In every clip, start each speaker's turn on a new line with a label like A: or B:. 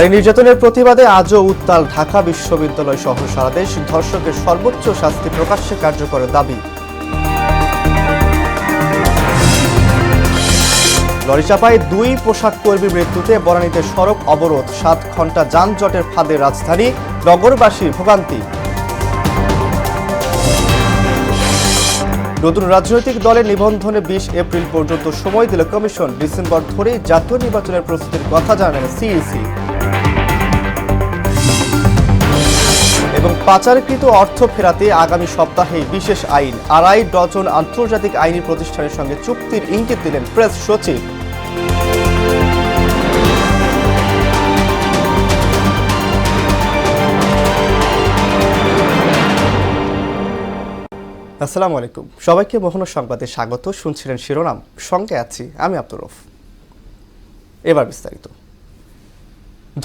A: নারী নির্যাতনের প্রতিবাদে আজও উত্তাল ঢাকা বিশ্ববিদ্যালয় সহ সারা দেশ। ধর্ষকের সর্বোচ্চ শাস্তি প্রকাশ্যে কার্যকরের দাবি। লরিচাপায় 2 পোশাক কর্মীর মৃত্যুতে বনানীতে সড়ক অবরোধ, 7 ঘণ্টা যানজটের ফাঁদে রাজধানী, নগরবাসীর ভোগান্তি। নতুন রাজনৈতিক দলের নিবন্ধনে 20 এপ্রিল পর্যন্ত সময় দিল কমিশন। ডিসেম্বর ধরেই জাতীয় নির্বাচনের প্রস্তুতির কথা জানালেন সিইসি। এবং পাচারকৃত অর্থ ফেরাতে আগামী সপ্তাহেই বিশেষ আইন। 2.5 ডজন আন্তর্জাতিক আইনি প্রতিষ্ঠানের সঙ্গে চুক্তির ইঙ্গিত দিলেন প্রেস সচিব। আসসালামু আলাইকুম, সবাইকে মোহনা সংবাদে স্বাগত। শুনছিলেন শিরোনাম, সঙ্গে আছি আমি আব্দুর রউফ। এবার বিস্তারিত।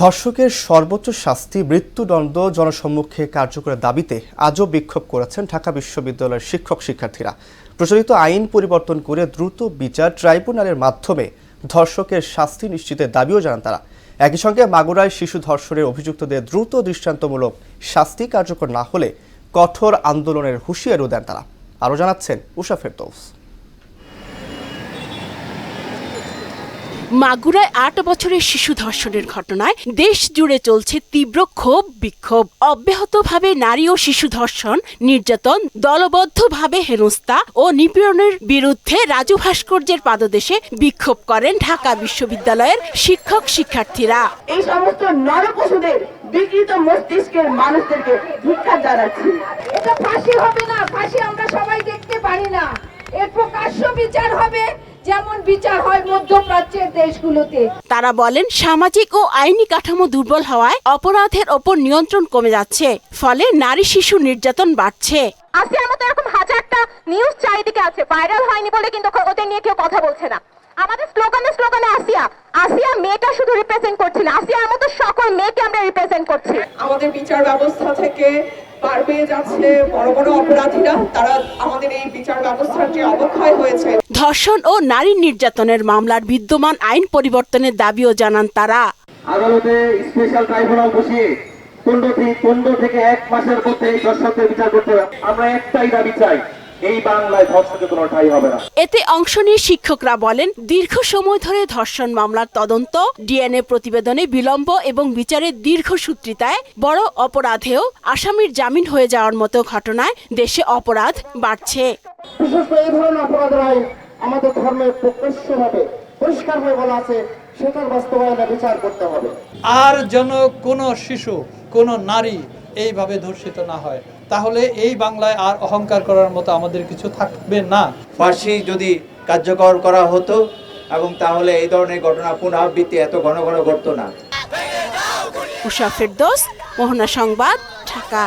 A: ধর্ষকের সর্বোচ্চ শাস্তি মৃত্যুদণ্ড জনসম্মুখে কার্যকরের দাবিতে আজও বিক্ষোভ করেছেন ঢাকা বিশ্ববিদ্যালয়ের শিক্ষক শিক্ষার্থীরা। প্রচলিত আইন পরিবর্তন করে দ্রুত বিচার ট্রাইব্যুনালের মাধ্যমে ধর্ষকের শাস্তি নিশ্চিতের দাবিও জানান তারা। একই সঙ্গে মাগুরায় শিশু ধর্ষণের অভিযুক্তদের দ্রুত দৃষ্টান্তমূলক শাস্তি কার্যকর না হলে কঠোর আন্দোলনের হুঁশিয়ারিও দেন তারা। আরও জানাচ্ছেন উষা ফেরদৌস।
B: মাগুরায় 8 বছরের শিশু ধর্ষণের ঘটনায় দেশ জুড়ে চলছে তীব্র ক্ষোভ বিক্ষোভ। অব্যাহতভাবে নারী ও শিশু ধর্ষণ, নির্যাতন, দলবদ্ধভাবে হেনস্থা ও নিপীড়নের বিরুদ্ধে রাজু ভাস্কর্যের পাদদেশে বিক্ষোভ করেন ঢাকা বিশ্ববিদ্যালয়ের শিক্ষক শিক্ষার্থীরা।
C: এই সমস্ত নরপশুদের বিকৃত মস্তিষ্কের মানুষদেরকে ধিক্কার জানাচ্ছি। এটা ফাঁসি হবে না, ফাঁসি আমরা সবাই দেখতে পারি না। এর প্রকাশ্য বিচার হবে যেমন বিচার হয় মধ্যপ্রাচ্যের দেশগুলোতে।
B: তারা বলেন, সামাজিক ও আইনি কাঠামো দুর্বল হওয়ায় অপরাধের ওপর নিয়ন্ত্রণ কমে যাচ্ছে, ফলে নারী শিশু নির্যাতন বাড়ছে।
D: আসিয়ার মতো এরকম হাজারটা নিউজ চারিদিকে আছে, ভাইরাল হয়নি বলে কিন্তু ওদের নিয়ে কেউ কথা বলছে না। আমাদের স্লোগানে আসিয়া মেয়েটা শুধু রিপ্রেজেন্ট করছি না, আসিয়ার মতো সকল মেয়েকে আমরা রিপ্রেজেন্ট করছি।
E: আমাদের বিচার ব্যবস্থা থেকে পার পেয়ে যাচ্ছে বড় বড় অপরাধীরা, তারা আমাদের এই বিচার ব্যবস্থাটি অবক্ষয় হয়েছে।
B: ধর্ষণ ও নারী নির্যাতনের মামলার বিদ্যমান আইন পরিবর্তনের দাবিও জানান তারা।
F: আদালতে স্পেশাল ট্রাইব্যুনাল বসিয়ে 15 থেকে 1 মাসের মধ্যে এই ধর্ষকদের বিচার করতে হবে। আমরা একটাই দাবি চাই, এই বাংলায় ধর্ষণের কোনো ঠাঁই হবে না।
B: এতে অংশ নিয়ে শিক্ষকরা বলেন, দীর্ঘ সময় ধরে ধর্ষণ মামলার তদন্ত, ডিএনএ প্রতিবেদনে বিলম্ব এবং বিচারের দীর্ঘসূত্রিতায় বড় অপরাধেও আসামির জামিন হয়ে যাওয়ার মতো ঘটনায় দেশে অপরাধ বাড়ছে।
F: বিশেষ করে এই ধরনের অপরাধের আইন আমাদের ধর্মে প্রকাশ্যভাবে পরিষ্কারভাবে বলা আছে, সেটার বাস্তবায়নে বিচার করতে হবে।
G: আর যেন কোনো শিশু, কোনো নারী এইভাবে ধর্ষিত না হয়, তাহলে এই বাংলায় আর অহংকার করার মতো আমাদের কিছু থাকবে না।
H: ফাঁসি যদি কার্যকর করা হতো এবং তাহলে এই ধরনের ঘটনা পুনরাবৃত্তি এত ঘন ঘন ঘটতো না।
B: উষা ফেরদৌস, মোহনা সংবাদ, ঢাকা।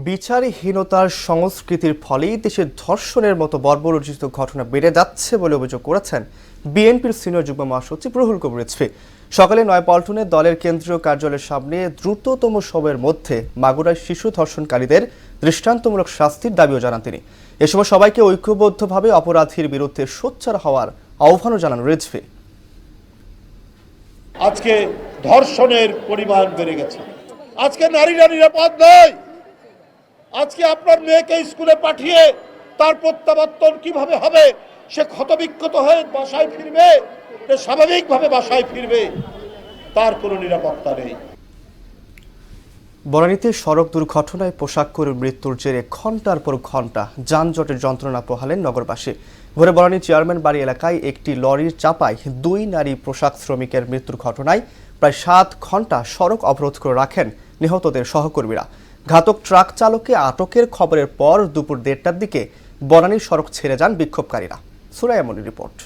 A: বিচারহীনতার সংস্কৃতির ফলেই দেশে ধর্ষণের মতো বর্বরোচিত ঘটনা বেড়ে যাচ্ছে বলে অভিযোগ করেছেন বিএনপির সিনিয়র যুগ্ম মহাসচিব রুহুল কবির রিজভী। সকালে নয়াপল্টনে দলের কেন্দ্রীয় কার্যালয়ের সামনে দ্রুততম সময়ের মধ্যে মাগুরায় শিশু ধর্ষণকারীদের দৃষ্টান্তমূলক শাস্তির দাবিও জানান তিনি। এ সময় সবাইকে ঐক্যবদ্ধভাবে অপরাধীর বিরুদ্ধে সোচ্চার হওয়ার আহ্বানও জানান রিজভী।
I: আজকে ধর্ষণের পরিমাণ বেড়ে গেছে, আজকে নারীরা নিরাপদ নয়। আজকে আপনার মেয়েকে স্কুলে পাঠিয়ে তার প্রত্যাবর্তন কিভাবে হবে? সে ক্ষতবিক্ষত হয়ে বাসায় ফিরবে, স্বাভাবিকভাবে বাসায় ফিরবে, তার কোনো নিরাপত্তা নেই।
A: বনানীতে সড়ক দুর্ঘটনায় পোশাক কর্মীর মৃত্যুর জেরে ঘণ্টার পর ঘণ্টা যানজটের যন্ত্রণা পোহালেন নগরবাসী। ভোরে বনানী চেয়ারম্যান বাড়ি এলাকায় একটি লরির চাপায় 2 নারী পোশাক শ্রমিকের মৃত্যুর ঘটনায় প্রায় 7 ঘণ্টা সড়ক অবরোধ করে রাখেন নিহতদের সহকর্মীরা। ঘাতক ট্রাক চালককে আটকের খবরের পর দুপুর 1:30টার দিকে বনানীর সড়ক ছেড়ে যান বিক্ষোভকারীরা। সুরাইয়া মনির রিপোর্ট।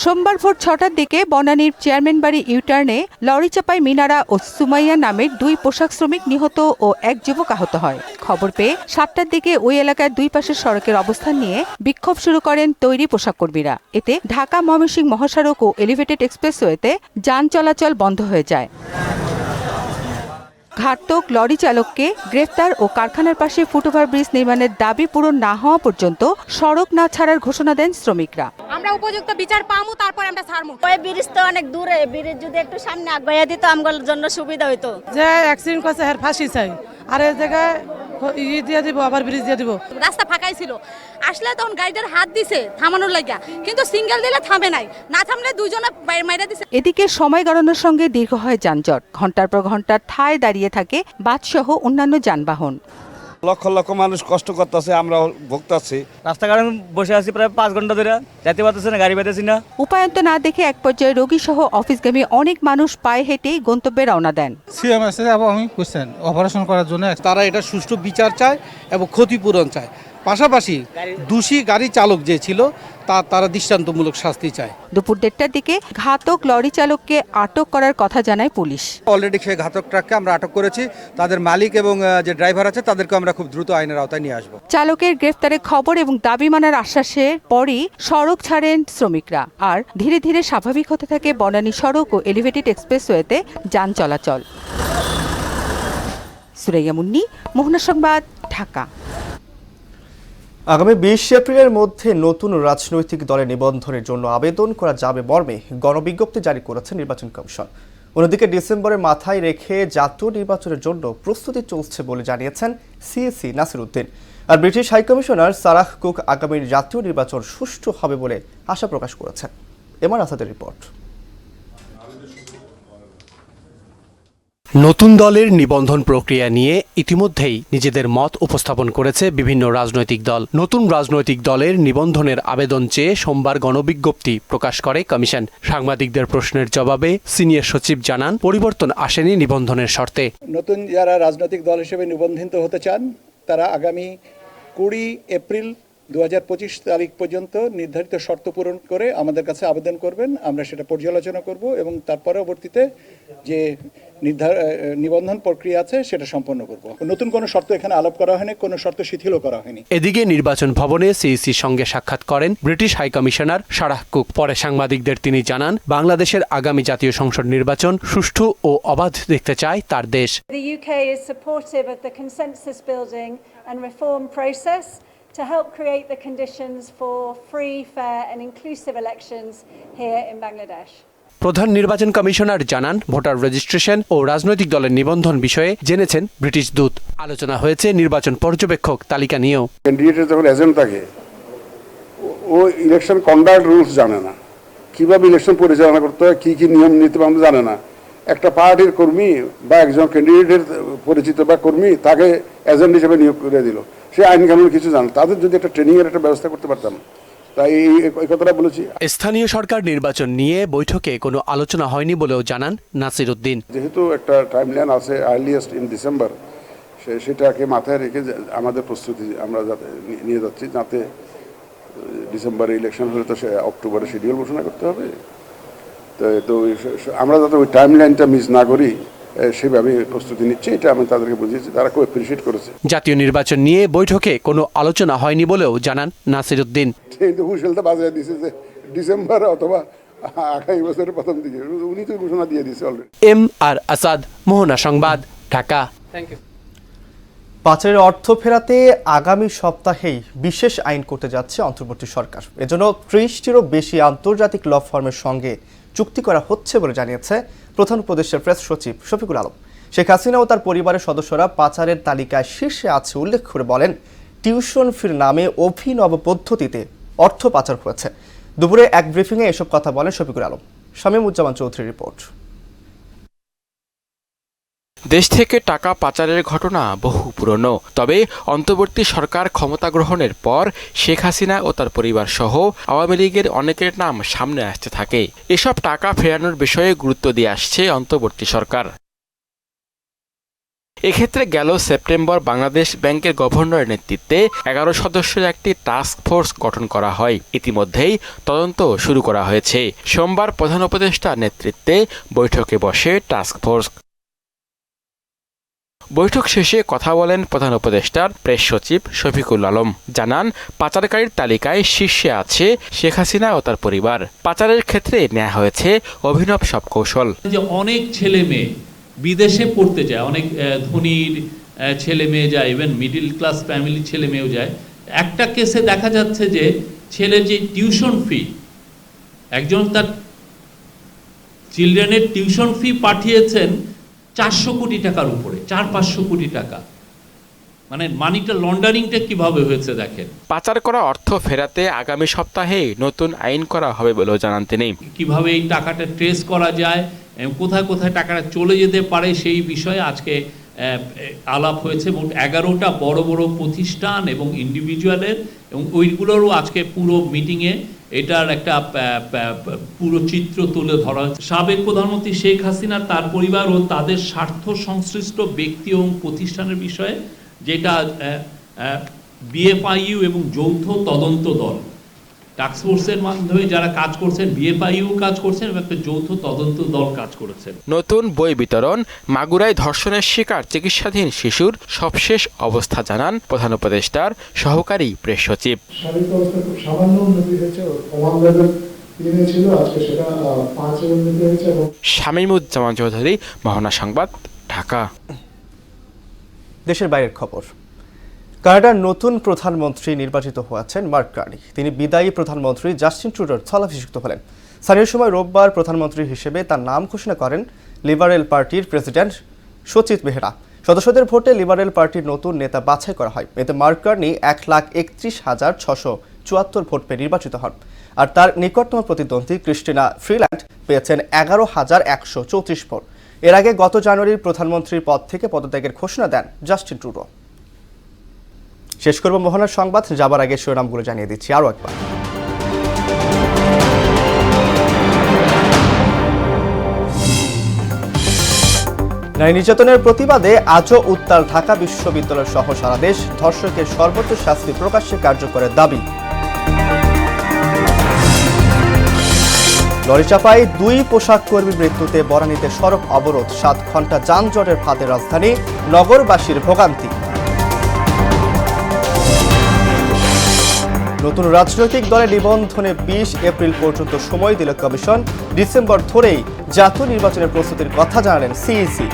J: সোমবার ভোর 6টার দিকে বনানীর চেয়ারম্যান বাড়ি ইউটার্নে লরি চাপায় মিনারা ও সুমাইয়া নামের 2 পোশাক শ্রমিক নিহত ও 1 যুবক আহত হয়। খবর পেয়ে 7টার দিকে ওই এলাকার 2 পাশের সড়কের অবস্থান নিয়ে বিক্ষোভ শুরু করেন তৈরি পোশাক কর্মীরা। এতে ঢাকা ময়মনসিংহ মহাসড়ক ও এলিভেটেড এক্সপ্রেসওয়েতে যান চলাচল বন্ধ হয়ে যায়। ঘাতক লরি চালককে গ্রেফতার ও কারখানার পাশে ফুটওভার ব্রিজ নির্মাণের দাবি পূরণ না হওয়া পর্যন্ত সড়ক না ছাড়ার ঘোষণা দেন শ্রমিকরা।
D: আমরা উপযুক্ত বিচার পামু, তারপর আমরা ছাড়মু।
K: ওই ব্রিজ তো অনেক দূরে, ব্রিজ যদি একটু সামনে আগাইয়া দিত আমগোর জন্য সুবিধা হইতো।
L: যে অ্যাক্সিডেন্ট করছে এর ফাঁসি চাই, আর এই জায়গায় দিয়ে দিব, আবার ব্রিজ দিয়ে দিব।
D: রাস্তা ফাঁকাই ছিল, আসলে তখন গাড়িটার হাত দিছে থামানোর লাগিয়া, কিন্তু সিঙ্গেল দিলে থামে নাই, না থামলে দুইজনে মাইরা দিছে।
J: এদিকে সময় গণনার সঙ্গে দীর্ঘ হয় যানজট, ঘন্টার পর ঘন্টা ঠায় দাঁড়িয়ে থাকে বাসসহ অন্যান্য যানবাহন।
M: লক্ষ লক্ষ মানুষ কষ্ট করতেছে, আমরা ভুগতাছি। রাস্তাঘাটে বসে আছি প্রায় 5 ঘন্টা ধরে, যেতে পারতেছি না, গাড়ি পাইতেছি না।
J: উপায়ন্ত না দেখে এক পর্যায়ে রোগী সহ অফিসগামী অনেক মানুষ পায়ে হেঁটেই গন্তব্যে রওনা দেন।
N: সিএমএস এবং আমি কোশ্চেন অপারেশন করার জন্য তারা এটা সুষ্ঠু বিচার চায় এবং ক্ষতিপূরণ চায়। পাশাপাশি দোষী গাড়ি চালক যে ছিল তারা দৃষ্টান্তমূলক শাস্তি চায়।
J: দুপুর 1টার দিকে ঘাতক লরি চালককে আটক করার কথা জানায় পুলিশ।
N: অলরেডি সেই ঘাতক ট্রাককে আমরা আটক করেছি, তাদের মালিক এবং যে ড্রাইভার আছে তাদেরকে আমরা খুব দ্রুত আইনের আওতায় নিয়ে আসবো।
J: চালকের গ্রেফতারের খবর এবং দাবি মানার আশ্বাসের পরই সড়ক ছাড়েন শ্রমিকরা, আর ধীরে ধীরে স্বাভাবিক হতে থাকে বনানী সড়ক ও এলিভেটেড এক্সপ্রেসওয়েতে যান চলাচল। সুরাইয়া মুন্নি, মোহনা সংবাদ, ঢাকা।
A: আগামী 20 এপ্রিলের মধ্যে নতুন রাজনৈতিক দলে নিবন্ধনের জন্য আবেদন করা যাবে মর্মে গণবিজ্ঞপ্তি জারি করেছে নির্বাচন কমিশন। অন্যদিকে ডিসেম্বরের মাথায় রেখে জাতীয় নির্বাচনের জন্য প্রস্তুতি চলছে বলে জানিয়েছেন সিএসি নাসির উদ্দিন। আর ব্রিটিশ হাইকমিশনার সারাহ কুক আগামী জাতীয় নির্বাচন সুষ্ঠু হবে বলে আশা প্রকাশ করেছেন। এমআর আসাদের রিপোর্ট।
O: নতুন দলের নিবন্ধন প্রক্রিয়া নিয়ে ইতিমধ্যেই নিজেদের মত উপস্থাপন করেছে বিভিন্ন রাজনৈতিক দল। নতুন রাজনৈতিক দলের নিবন্ধনের আবেদন চেয়ে সোমবার গণবিজ্ঞপ্তি প্রকাশ করে কমিশন। সাংবাদিকদের প্রশ্নের জবাবে সিনিয়র সচিব জানান, পরিবর্তন আসেনি নিবন্ধনের শর্তে।
P: নতুন যারা রাজনৈতিক দল হিসেবে নিবন্ধিত হতে চান তারা আগামী 20 এপ্রিল 2025 তারিখ পর্যন্ত নির্ধারিত শর্ত পূরণ করে আমাদের কাছে আবেদন করবেন। আমরা সেটা পর্যালোচনা করব এবং তার পরবর্তীতে যে নিবন্ধন প্রক্রিয়া আছে সেটা সম্পন্ন করব। নতুন কোনো শর্ত এখানে আলাপ করা হয়নি, কোনো শর্ত শিথিলও করা হয়নি।
O: এদিকে নির্বাচন ভবনে সিইসির সঙ্গে সাক্ষাৎ করেন ব্রিটিশ হাইকমিশনার সারাহ কুক। পরে সাংবাদিকদের তিনি জানান, বাংলাদেশের আগামী জাতীয় সংসদ নির্বাচন সুষ্ঠু ও অবাধ দেখতে চায় তার দেশ।
Q: The UK is supportive of the consensus building and reform process to help create the conditions for free, fair and inclusive elections here in Bangladesh.
O: প্রধান নির্বাচন কমিশনার জানান, ভোটার রেজিস্ট্রেশন ও রাজনৈতিক দলের নিবন্ধন বিষয়ে জেনেছেন ব্রিটিশ দূত। আলোচনা হয়েছে নির্বাচন পর্যবেক্ষক তালিকা নিয়েও।
R: ক্যান্ডিডেটের যখন এজেন্ট থাকে ও ইলেকশন কন্ডাক্ট রুলস জানে না, কিভাবে ইলেকশন পরিচালনা করতে হয়, কি কি নিয়ম নীতি জানে না। একটা পার্টির কর্মী বা একজন ক্যান্ডিডেটের পরিচিত বা কর্মী তাকে এজেন্ট হিসেবে নিয়োগ করে দিল, সে আইন কানুন কিছু জানে। তাদের যদি একটা ট্রেনিং এর একটা ব্যবস্থা করতে পারতাম, তাই এই কথাটা বলেছি। স্থানীয়
O: সরকার নির্বাচন নিয়ে বৈঠকে কোনো আলোচনা হয়নি বলেও জানান নাসির উদ্দিন।
R: যেহেতু একটা টাইমলাইন আছে আর্লিয়েস্ট ইন ডিসেম্বর, সেটাকে মাথায় রেখে আমাদের প্রস্তুতি আমরা যাতে নিয়ে যাচ্ছি, যাতে ডিসেম্বরে ইলেকশন হলে তো সে অক্টোবরে শিডিউল ঘোষণা করতে হবে। তো আমরা যাতে ওই টাইমলাইনটা মিস না করি সেভাবে প্রস্তুতি নিচ্ছে, এটা আমি তাদেরকে বুঝিয়েছি, তারা খুব অ্যাপ্রিশিয়েট করেছে।
O: জাতীয় নির্বাচন নিয়ে বৈঠকে কোনো আলোচনা হয়নি বলেও জানান নাসির উদ্দিন।
R: হুঁশিয়ারিটা বাজায় দিয়েছে যে ডিসেম্বর অথবা আগামী বছরের প্রথম দিকে, উনি তো ঘোষণা দিয়ে দিয়েছে অলরেডি।
O: এমআর আসাদ, মোহনা সংবাদ, ঢাকা।
A: Thank you. পাচারের অর্থ ফেরাতে আগামী সপ্তাহেই বিশেষ আইন করতে যাচ্ছে অন্তর্বর্তী সরকার। এজন্য 30টিরও বেশি আন্তর্জাতিক ল ফার্মের সঙ্গে চুক্তি করা হচ্ছে বলে জানিয়েছে প্রধান উপদেষ্টার প্রেস সচিব শফিকুল আলম। শেখ হাসিনা ও তার পরিবারের সদস্যরা পাচারের তালিকায় শীর্ষে আছে উল্লেখ করে বলেন, টিউশন ফির নামে অভিনব পদ্ধতিতে অর্থ পাচার হয়েছে। দুপুরে এক ব্রিফিংয়ে এসব কথা বলেন শফিকুল আলম। শামীমুজ্জামান চৌধুরীর রিপোর্ট।
S: দেশ থেকে টাকা পাচারের ঘটনা বহু পুরনো, তবে অন্তর্বর্তী সরকার ক্ষমতা গ্রহণের পর শেখ হাসিনা ও তার পরিবার সহ আওয়ামী লীগের অনেকের নাম সামনে আসতে থাকে। এসব টাকা ফেরানোর বিষয়ে গুরুত্ব দিয়ে আসছে অন্তর্বর্তী সরকার। এক্ষেত্রে গেল সেপ্টেম্বর বাংলাদেশ ব্যাংকের গভর্নরের নেতৃত্বে 11 সদস্যের একটি টাস্ক ফোর্স গঠন করা হয়। ইতিমধ্যেই তদন্ত শুরু করা হয়েছে। সোমবার প্রধান উপদেষ্টার নেতৃত্বে বৈঠকে বসে টাস্ক ফোর্স। বৈঠক শেষে কথা বলেন প্রধান উপদেষ্টার প্রেস সচিব শফিকুল আলম। জানান, পাচারকারীর তালিকায় শীর্ষে আছে শেখ হাসিনা ও তার পরিবার। পাচারের ক্ষেত্রে নেওয়া হয়েছে অভিনব সব কৌশল।
T: যে অনেক ছেলে মেয়ে বিদেশে পড়তে যায়, অনেক ধনীর ছেলে মেয়ে যায়, ইভেন মিডিল ক্লাস ফ্যামিলির ছেলে মেয়েও যায়। একটা কেসে দেখা যাচ্ছে যে ছেলে যে টিউশন ফি একজন তার চিলড্রেনের টিউশন ফি পাঠিয়েছেন 400 কোটি টাকার উপরে, 400-500 কোটি টাকা। মানে মানিটা লন্ডারিংটা কিভাবে হয়েছে দেখেন।
S: পাচার করা অর্থ ফেরাতে আগামী সপ্তাহে নতুন আইন করা হবে বলেও জানান তিনি।
T: কিভাবে এই টাকাটা ট্রেস করা যায়, কোথায় কোথায় টাকাটা চলে যেতে পারে সেই বিষয়ে আজকে আলাপ হয়েছে। মোট 11টা বড় বড় প্রতিষ্ঠান এবং ইন্ডিভিজুয়ালের, এবং ওইগুলোরও আজকে পুরো মিটিংয়ে এটার একটা পুরো চিত্র তুলে ধরা হয়েছে। সাবেক প্রধানমন্ত্রী শেখ হাসিনা, তার পরিবার ও তাদের স্বার্থ সংশ্লিষ্ট ব্যক্তি এবং প্রতিষ্ঠানের বিষয়ে, যেটা বিএফআইইউ এবং যৌথ তদন্ত দল, টাস্কফোর্সের মাধ্যমে যারা কাজ করছেন, বিএফআইইউ কাজ করছেন এবং একটা যৌথ তদন্ত দল কাজ করেছেন।
S: নতুন বই বিতরণ, মাগুরায় ধর্ষণের শিকার চিকিৎসাধীন শিশুর সবশেষ অবস্থা জানান প্রধান উপদেষ্টার সহকারী প্রেস সচিব।
U: শারীরিক অবস্থা খুব সামান্য উন্নতি হয়েছে, ওয়ান লেভেল 3 ছিল, আজকে সেটা 5 এর উন্নতি হয়েছে।
S: শামীমুজ্জামান চৌধুরী, মোহনা সংবাদ, ঢাকা।
A: দেশের বাইরের খবর। কানাডার নতুন প্রধানমন্ত্রী নির্বাচিত হয়েছেন মার্ক কার্নি। তিনি বিদায়ী প্রধানমন্ত্রী জাস্টিন ট্রুডোর স্থলাভিষিক্ত হলেন। স্থানীয় সময় রোববার প্রধানমন্ত্রী হিসেবে তার নাম ঘোষণা করেন লিবারেল পার্টির প্রেসিডেন্ট সচিত বেহরা। সদস্যদের ভোটে লিবারেল পার্টির নতুন নেতা বাছাই করা হয়। এতে মার্ক কার্নি 1,31,674 ভোট পেয়ে নির্বাচিত হন। আর তার নিকটতম প্রতিদ্বন্দ্বী ক্রিস্টিনা ফ্রিল্যান্ড পেয়েছেন 11,134 ভোট। এর আগে গত জানুয়ারির প্রধানমন্ত্রীর পদ থেকে পদত্যাগের ঘোষণা দেন জাস্টিন ট্রুডো। শেষ করব মোহনার সংবাদ, যাবার আগে শিরোনামগুলো জানিয়ে দিচ্ছি আরও একবার। নারী নির্যাতনের প্রতিবাদে আজও উত্তাল ঢাকা বিশ্ববিদ্যালয় সহ সারা দেশ। ধর্ষকের সর্বোচ্চ শাস্তি প্রকাশ্যে কার্যকরের দাবি। লরিচাপায় 2 পোশাক কর্মীর মৃত্যুতে বনানীতে সড়ক অবরোধ, 7 ঘন্টা যানজটের ফাঁদে রাজধানী, নগরবাসীর ভোগান্তি। নতুন রাজনৈতিক দলে নিবন্ধনে 20 এপ্রিল পর্যন্ত সময় দিল কমিশন। ডিসেম্বর ধরেই জাতীয় নির্বাচনের প্রস্তুতির কথা জানালেন সিইসি।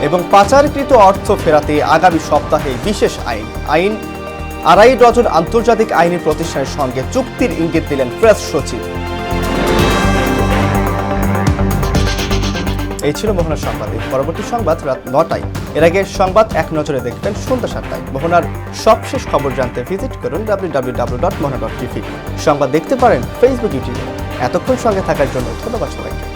A: এবং পাচারকৃত অর্থ ফেরাতে আগামী সপ্তাহে বিশেষ আইন 2.5 ডজন আন্তর্জাতিক আইনি প্রতিষ্ঠানের সঙ্গে চুক্তির ইঙ্গিত দিলেন প্রেস সচিব। এই ছিল মোহনার সংবাদে। পরবর্তী সংবাদ রাত 9টায়। এর আগে সংবাদ এক নজরে দেখবেন সন্ধ্যা 7টায়। মোহনার সবশেষ খবর জানতে ভিজিট করুন www.mohana.tv। সংবাদ দেখতে পারেন ফেসবুক, ইউটিউবে। এতক্ষণ সঙ্গে থাকার জন্য ধন্যবাদ সবাইকে।